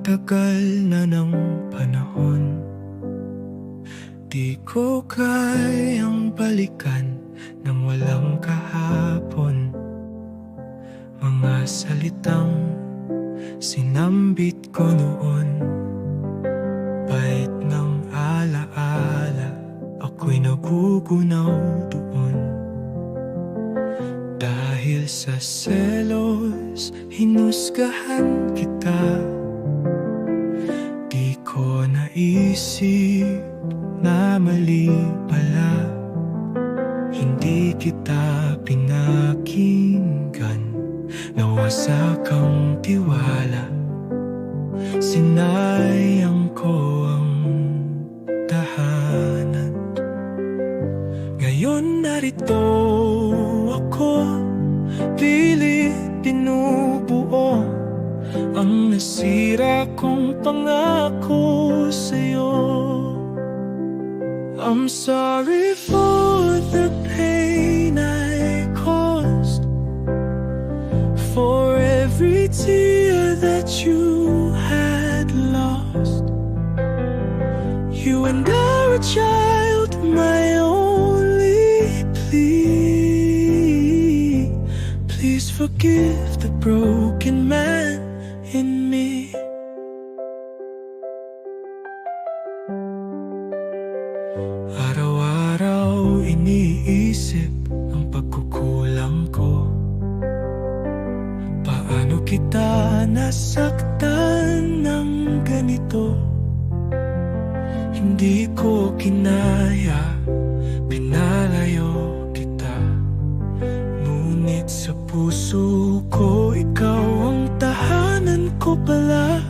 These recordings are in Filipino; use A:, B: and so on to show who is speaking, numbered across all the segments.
A: Tagal na ng panahon, di ko kayang balikan nang walang kahapon. Mga salitang sinambit ko noon, bait ng alaala, ako'y nagugunaw doon. Dahil sa selos, hinusgahan kita. Di ko naisip na mali pala, hindi kita pinakinggan. Nawasak ang tiwala, sinayang ko ang tahanan. Ngayon narito ako, pilit binubuo ang nasira kong pangako sa'yo. I'm sorry for the pain I caused, for every tear that you had lost. You and I were a child, my only plea. Please forgive the broken man in me. Araw-araw iniisip ang pagkukulang ko. Paano kita nasaktan ng ganito? Hindi ko kinaya, pinalayo kita. Ngunit sa puso ko, ikaw ang tahanan ko pala.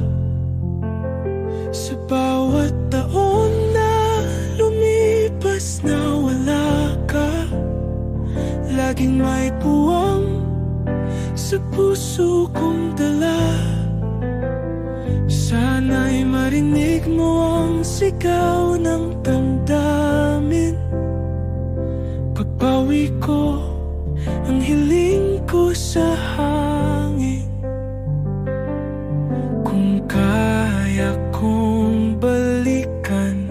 A: Sa bawat taon na lumipas na wala ka, laging may puwang sa puso kong dala. Sana'y marinig mo ang sigaw ng damdamin. Pagbawi ko ang hiling ko sa hangin. Kung kaya kong balikan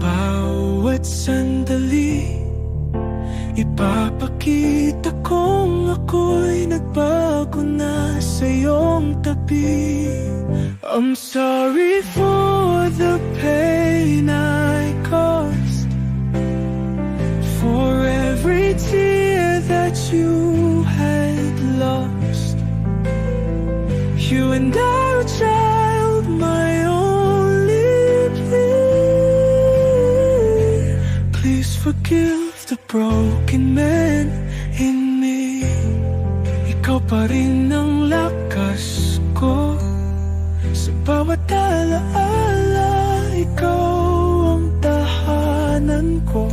A: bawat sandali, ipapakita kong ako'y nagbago na sa iyong tabi. I'm sorry for the pain I caused, for every tear that you had lost. You and I were a child, my only plea. Please forgive the broken man in me. Ikaw pa rin ang lakas ko sa bawat alaala. Ikaw ang tahanan ko.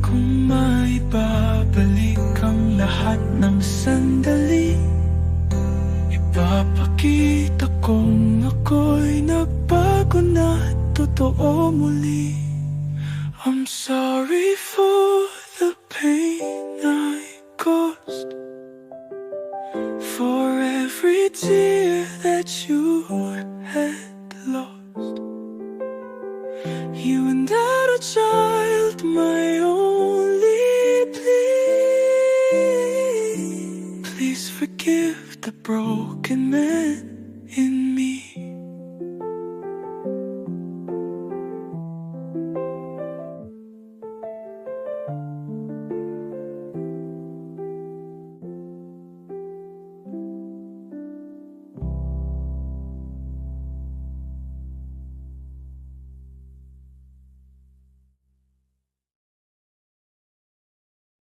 A: Kung maibabalik ang lahat ng sandali, ipapakita kong ako'y nagbago na, totoo muli. I'm sorry for the pain I caused, for every tear that you had lost. You and I were a child, my only plea. Please forgive the broken man